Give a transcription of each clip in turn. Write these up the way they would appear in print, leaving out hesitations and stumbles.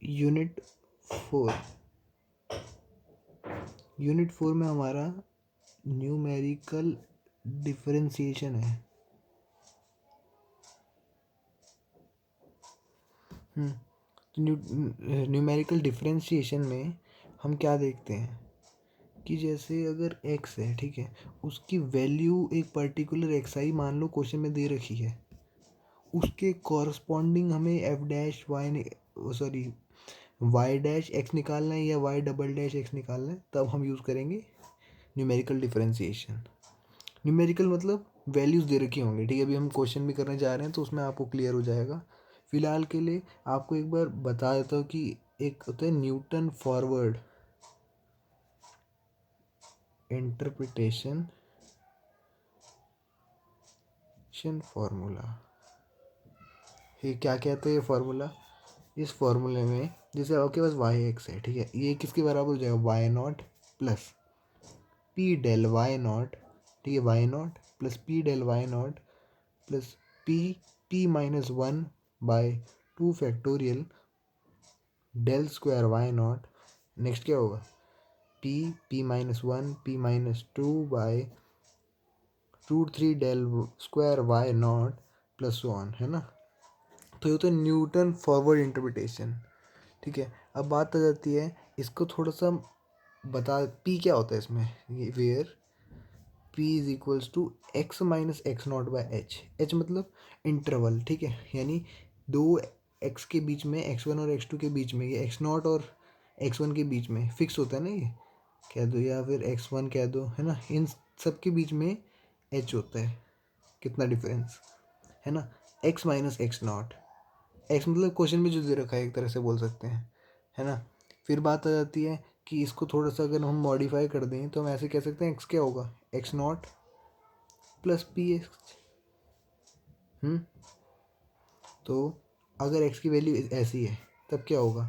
Unit 4 unit 4 में हमारा numerical differentiation है। न्यूमेरिकल डिफरेंशिएशन में हम क्या देखते हैं कि जैसे अगर x है, ठीक है, उसकी वैल्यू एक पर्टिकुलर xi मान लो क्वेश्चन में दे रखी है, उसके कॉरस्पॉन्डिंग हमें F dash Y sorry Y dash X निकालना है या वाई डबल डैश एक्स निकालना है, तब हम यूज़ करेंगे न्यूमेरिकल डिफरेंशिएशन। न्यूमेरिकल मतलब वैल्यूज़ दे रखी होंगी, ठीक है। अभी हम क्वेश्चन भी करने जा रहे हैं तो उसमें आपको क्लियर हो जाएगा। फिलहाल के लिए आपको एक बार बता देता हूँ कि एक होता है न्यूटन फॉरवर्ड इंटरप्रिटेशन फार्मूला। ये क्या कहते हैं ये फार्मूला? इस फार्मूले में जैसे आपके पास वाई एक्स है, ठीक है, ये किसके बराबर हो जाएगा? Y naught plus P del Y naught, ठीक है, Y naught plus P del Y naught plus P minus 1 by 2 factorial del square Y naught. Next क्या होगा? P minus 1 P minus 2 by root 3 del square Y naught plus 1, है ना। तो ये होता है न्यूटन फॉरवर्ड इंटरप्रिटेशन, ठीक है। अब बात आ जाती है, इसको थोड़ा सा बता, पी क्या होता है इसमें, ये where P is equals to X minus X naught by H मतलब इंटरवल, ठीक है, यानी दो एक्स के बीच में, x1 और x2 के बीच में, ये एक्स नॉट और x1 के बीच में फिक्स होता है ना, ये कह दो या फिर x1 कह दो, है ना, इन सब के बीच में h होता है, कितना डिफरेंस, है ना, x minus X not. X मतलब क्वेश्चन में जो दे रखा है, एक तरह से बोल सकते हैं, है ना। फिर बात आ जाती है कि इसको थोड़ा सा अगर हम मॉडिफाई कर दें तो हम ऐसे कह सकते हैं, एक्स क्या होगा? X naught plus P x. तो अगर एक्स की वैल्यू ऐसी है तब क्या होगा?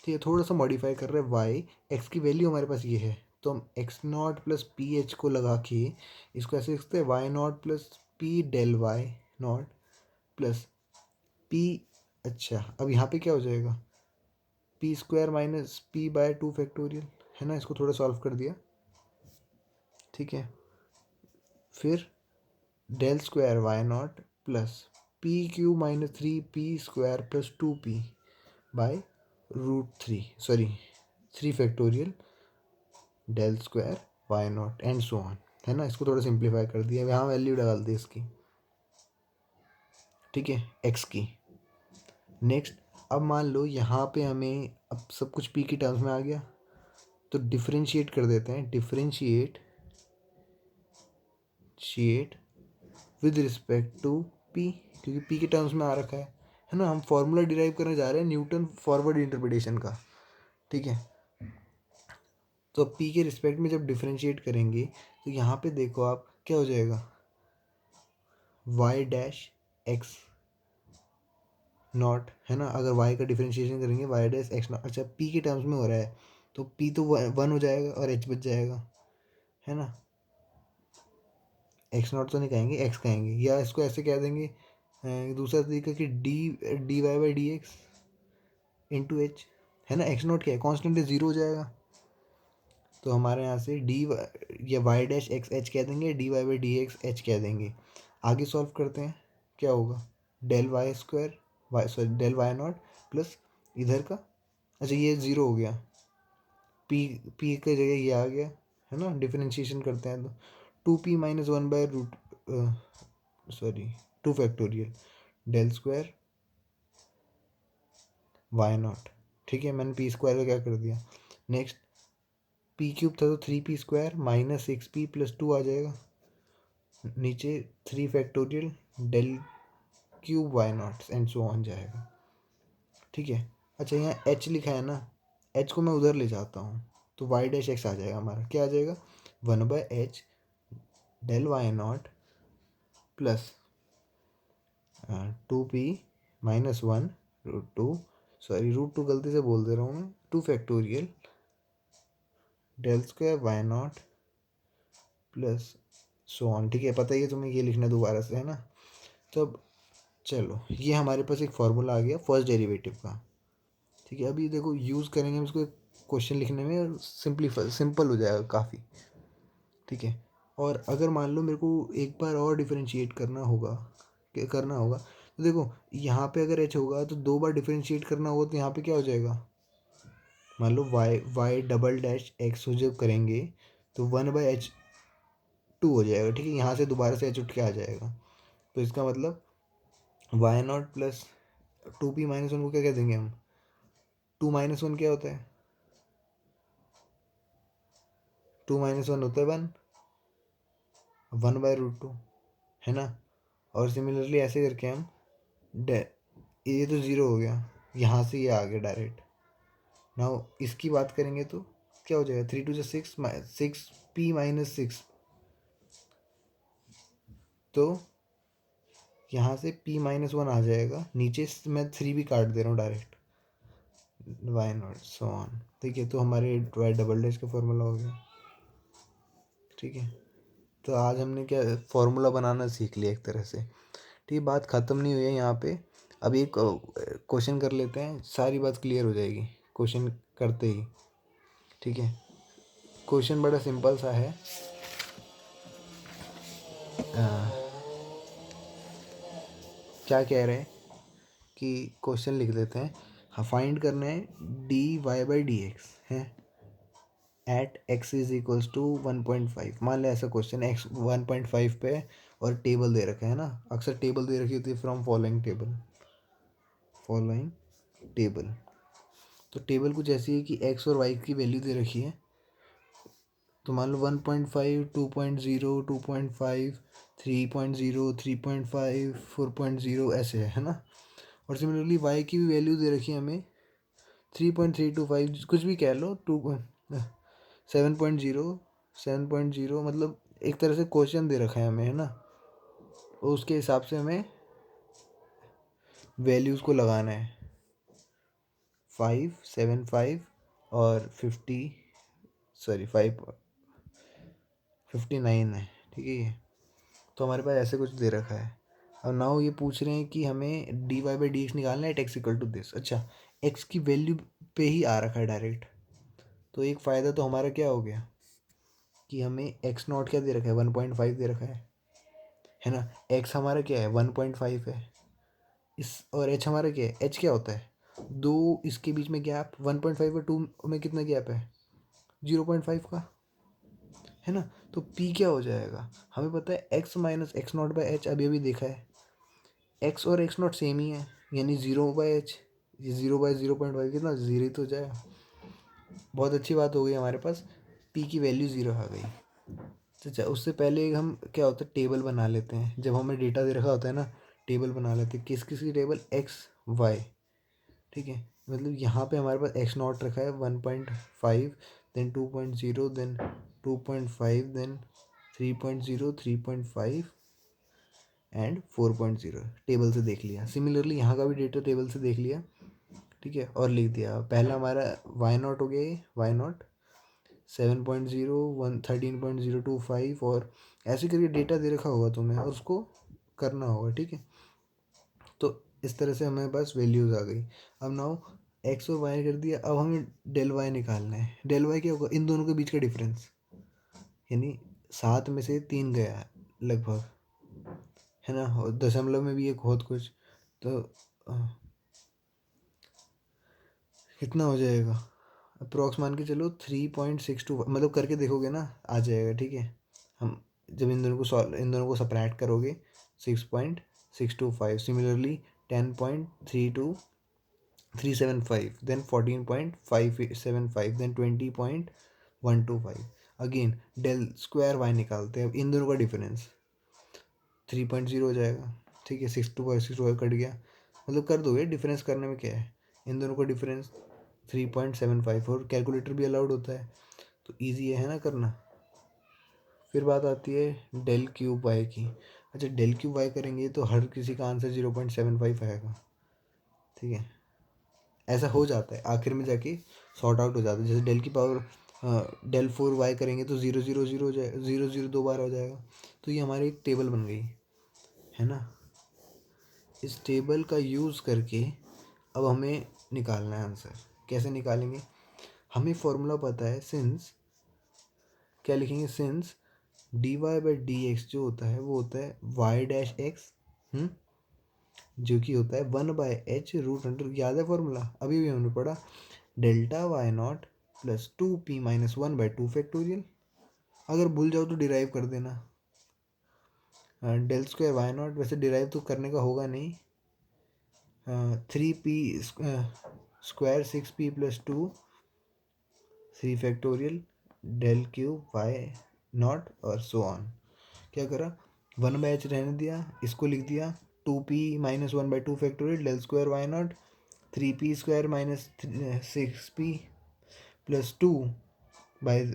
ठीक है, थोड़ा सा मॉडिफाई कर रहे हैं वाई, एक्स की वैल्यू हमारे पास ये है, तो हम X naught plus P H को लगा के इसको ऐसे लिखते हैं, Y naught plus P del Y naught plus P. अच्छा, अब यहाँ पे क्या हो जाएगा? P square minus P by 2 factorial, है ना, इसको थोड़ा सॉल्व कर दिया, ठीक है। फिर del square Y naught plus P Q minus 3 P square plus 2 P by root 3 factorial del square Y naught and so on, है ना। इसको थोड़ा सिंप्लीफाई कर दिया, यहाँ वैल्यू डाल दी इसकी, ठीक है, एक्स की। नेक्स्ट, अब मान लो यहाँ पे हमें अब सब कुछ पी की टर्म्स में आ गया, तो डिफरेंशिएट कर देते हैं, differentiate with respect to P, क्योंकि पी के टर्म्स में आ रखा है ना। हम फॉर्मूला डिराइव करने जा रहे हैं न्यूटन फॉरवर्ड इंटरप्रिटेशन का, ठीक है। तो पी के रिस्पेक्ट में जब डिफरेंशिएट करेंगे तो यहाँ पे देखो आप क्या हो जाएगा? वाई डैश एक्स नॉट, है ना, अगर वाई का डिफरेंशिएशन करेंगे वाई डैश एक्स नॉट। अच्छा, पी के टर्म्स में हो रहा है तो पी तो 1 हो जाएगा और एच बच जाएगा, है ना। एक्स नॉट तो नहीं कहेंगे, एक्स कहेंगे, या इसको ऐसे कह देंगे दूसरा तरीका कि D Y by D X into H, है ना। एक्स नॉट क्या है? कॉन्स्टेंट है, 0 हो जाएगा, तो हमारे यहाँ से डी या वाई डैश एक्स एच कह देंगे, D Y by D X H कह देंगे। आगे सॉल्व करते हैं, क्या होगा? Del Y square Y sorry del Y naught plus इधर का, अच्छा ये 0 हो गया, पी की जगह ये आ गया, है ना। डिफरेंशिएशन करते हैं तो 2p minus 1 by root 2 factorial del square Y naught, ठीक है। मैंने पी स्क्वायर का क्या कर दिया। नेक्स्ट, पी क्यूब था तो 3p square minus 6p plus 2 आ जाएगा, नीचे 3 factorial del cube Y naught and so on जाएगा, ठीक है। अच्छा, यहाँ एच लिखा है ना, एच को मैं उधर ले जाता हूँ तो वाई डैश एक्स आ जाएगा, हमारा क्या आ जाएगा? 1 by H del Y naught plus 2p minus 1 root two गलती से बोल दे रहा हूँ मैं, 2 factorial del square Y naught plus so on, ठीक है। पता ही है तुम्हें, ये लिखना दोबारा से, है ना। तो अब चलो, ये हमारे पास एक फार्मूला आ गया फर्स्ट डेरिवेटिव का, ठीक है। अभी देखो यूज़ करेंगे हम इसको क्वेश्चन लिखने में और सिंपल हो जाएगा काफ़ी। ठीक है। और अगर मान लो मेरे को एक बार और डिफरेंशिएट करना होगा तो देखो यहाँ पे अगर एच होगा तो 2 बार डिफरेंशिएट करना होगा तो यहाँ पे क्या हो जाएगा, मान लो वाई डबल डैश एक्स जब करेंगे तो 1/h2 हो जाएगा। ठीक है। यहाँ से दोबारा से एच उठ के आ जाएगा, तो इसका मतलब y0 प्लस 2p-1 को क्या कह देंगे हम, 2-1 क्या होता है, 2-1 होता है 1/√2, है ना। और सिमिलरली ऐसे करके हम ये तो ज़ीरो हो गया, यहाँ से ये आ गया डायरेक्ट। नाउ इसकी बात करेंगे तो क्या हो जाएगा, 3×2 = 6p-6, तो यहाँ से p-1 आ जाएगा, नीचे मैं 3 भी काट दे रहा हूँ डायरेक्ट, y0 सो ऑन। ठीक है। तो हमारे y डबल डैश का फॉर्मूला हो गया। ठीक है। तो आज हमने क्या फॉर्मूला बनाना सीख लिया एक तरह से। ठीक, बात ख़त्म नहीं हुई है यहाँ पे। अभी एक क्वेश्चन कर लेते हैं, सारी बात क्लियर हो जाएगी क्वेश्चन करते ही। ठीक है। क्वेश्चन बड़ा सिंपल सा है। क्या कह रहे हैं कि क्वेश्चन लिख देते हैं। हाँ, फाइंड करना है dy/dx है एट x = 1.5। मान लें ऐसा क्वेश्चन x 1.5 पे है और टेबल दे रखा है ना, अक्सर टेबल दे रखी होती है फ्रॉम फॉलोइंग टेबल। तो टेबल कुछ ऐसी है कि x और y की वैल्यू दे रखी है। तो मान लो 1.5, 2.0, 2.5, 3.0, 3.5, 4.0 ऐसे है ना। और सिमिलरली y की भी वैल्यू दे रखी है हमें 3.325, कुछ भी कह लो, 7.0, मतलब एक तरह से क्वेश्चन दे रखा है हमें, है ना। तो उसके हिसाब से हमें वैल्यूज़ को लगाना है, 5, 7, 5 और 59 है। ठीक है। ये तो हमारे पास ऐसे कुछ दे रखा है। अब नाउ ये पूछ रहे हैं कि हमें dy/dx निकालना है एट x = अच्छा, x की वैल्यू पे ही आ रखा है डायरेक्ट। तो एक फ़ायदा तो हमारा क्या हो गया कि हमें x0 क्या दे रखा है, 1.5 दे रखा है ना। x हमारा क्या है, 1.5 है। इस और h हमारा क्या है, h क्या होता है, दो इसके बीच में गैप, 1.5 और 2 में कितना गैप है, 0.5 का, है ना। तो p क्या हो जाएगा, हमें पता है x - x0/h, अभी अभी देखा है x और x0 सेम ही है, यानी 0/h, ये 0/0.5 कितना, 0 ही तो हो जाएगा। बहुत अच्छी बात हो गई, हमारे पास p की वैल्यू 0 आ गई। अच्छा, उससे पहले हम क्या होता है टेबल बना लेते हैं, जब हमें डेटा दे रखा होता है ना, टेबल बना लेते हैं। किस किस की टेबल, एक्स वाई। ठीक है। मतलब यहाँ पे हमारे पास x0 रखा है 1.5, then 2.0, then 2.5, then 3.0, 3.5 and 4.0 table से देख लिया। सिमिलरली यहाँ का भी डेटा टेबल से देख लिया। ठीक है। और लिख दिया, पहला हमारा y0 हो गया, y0 7.0, 13.025 और ऐसे करके डेटा दे रखा होगा तुम्हें और उसको करना होगा। ठीक है। तो इस तरह से हमें बस वैल्यूज़ आ गई। अब नाउ एक्स और वाई कर दिया, अब हमें डेल वाई निकालना है। डेल वाई क्या होगा, इन दोनों के बीच का डिफरेंस, यानी 7 में से 3 गया लगभग, है ना। और दशमलव में भी एक बहुत कुछ, तो कितना हो जाएगा, अप्रॉक्स मान के चलो 3.62, मतलब करके देखोगे ना आ जाएगा। ठीक है। हम जब इन दोनों को सपरेट करोगे 6.625, similarly 10.32375, then 14.575, then 20.125। Again del square Y निकालते हैं। अब इन दोनों का डिफरेंस 3.0 हो जाएगा। ठीक है। 6.2 कट गया, मतलब कर दोगे, डिफरेंस करने में क्या है, इन दोनों का डिफरेंस 3.75, और कैलकुलेटर भी अलाउड होता है, तो ईजी है ना करना। फिर बात आती है डेल क्यूब वाई की। अच्छा, डेल क्यूब वाई करेंगे तो हर किसी का आंसर 0.75 आएगा। ठीक है। ऐसा हो जाता है, आखिर में जाके सॉर्ट आउट हो जाता है। जैसे डेल की पावर डेल 4 वाई करेंगे तो 0 0 0 हो जाएगा, 0 0 2 बार हो जाएगा। तो ये हमारी एक टेबल बन गई, है ना। इस टेबल का यूज़ करके अब हमें निकालना है आंसर। कैसे निकालेंगे, हमें फॉर्मूला पता है, सिंस क्या लिखेंगे, since D Y by D X जो होता है वो होता है वाई डैश एक्स, जो कि होता है 1/h रूट अंडर, याद है फॉर्मूला, अभी भी हमने पढ़ा, delta Y naught plus 2p minus 1/2 factorial. अगर भूल जाओ तो डिराइव कर देना, डेल स्क्वायर वाई नॉट, वैसे डिराइव तो करने का होगा नहीं, 3p square 6p plus 2 3 factorial del cube Y naught और सो ऑन। क्या करा, 1/h रहने दिया, इसको लिख दिया 2p minus 1/2 factorial del square Y naught 3p square minus 6p plus 2 by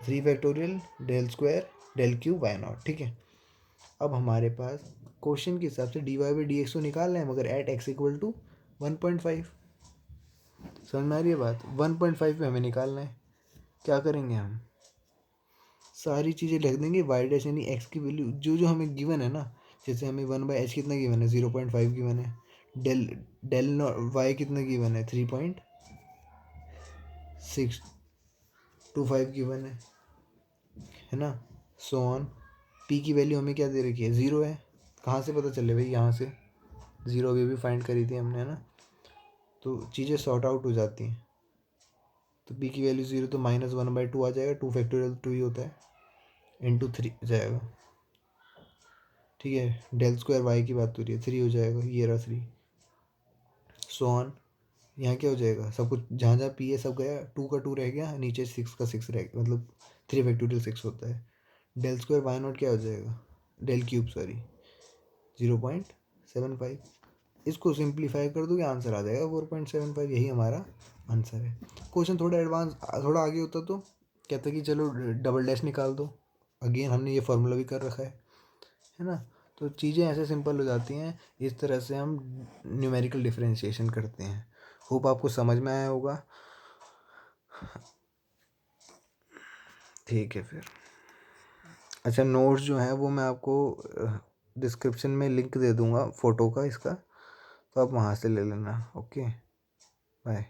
3 factorial del square del cube Y naught. ठीक है, अब हमारे पास क्वेश्चन के हिसाब से D Y by D X को निकालना है, मगर एट एक्स इक्वल टू 1.5। समझ में आ रही है बात, 1.5 पे हमें निकालना है। क्या करेंगे, हम सारी चीज़ें लिख देंगे, वाई डैश यानी एक्स की वैल्यू जो जो हमें गिवन है ना, जैसे हमें 1/h कितना गिवन है, 0.5 गिवन है, डेल डेल वाई कितना गिवन है, 3.625 गिवन है ना, सो ऑन। पी की वैल्यू हमें क्या दे रखी है, 0 है, कहाँ से पता चले भाई, यहाँ से 0 अभी फाइंड करी थी हमने, है ना, तो चीज़ें सॉर्ट आउट हो जाती हैं। तो पी की वैल्यू 0 तो माइनस 1/2 आ जाएगा, 2 फैक्टोरियल 2 ही होता है, इंटू 3 जाएगा। ठीक है, डेल स्क्वायर वाई की बात हो रही है, 3 हो जाएगा, ये रहा 3, सो ऑन। यहाँ क्या हो जाएगा, सब कुछ जहाँ जहाँ पी है सब गया, 2 का 2 रह गया, नीचे 6 का 6 रह गया, मतलब 3 फैक्टोरियल 6 होता है। डेल स्क्वायर वाई नॉट क्या हो जाएगा, डेल क्यूब सॉरी 0.75, इसको सिंप्लीफाई कर दोगे आंसर आ जाएगा 4.75, यही हमारा आंसर है। क्वेश्चन थोड़ा एडवांस, थोड़ा आगे होता तो कहते कि चलो डबल डैश निकाल दो, अगेन हमने ये फार्मूला भी कर रखा है ना, तो चीज़ें ऐसे सिंपल हो जाती हैं। इस तरह से हम न्यूमेरिकल डिफरेंशिएशन करते हैं। होप आपको समझ में आया होगा। ठीक है फिर, अच्छा नोट्स जो हैं वो मैं आपको डिस्क्रिप्शन में लिंक दे दूँगा फ़ोटो का इसका, तो आप वहाँ से ले लेना। Okay, bye.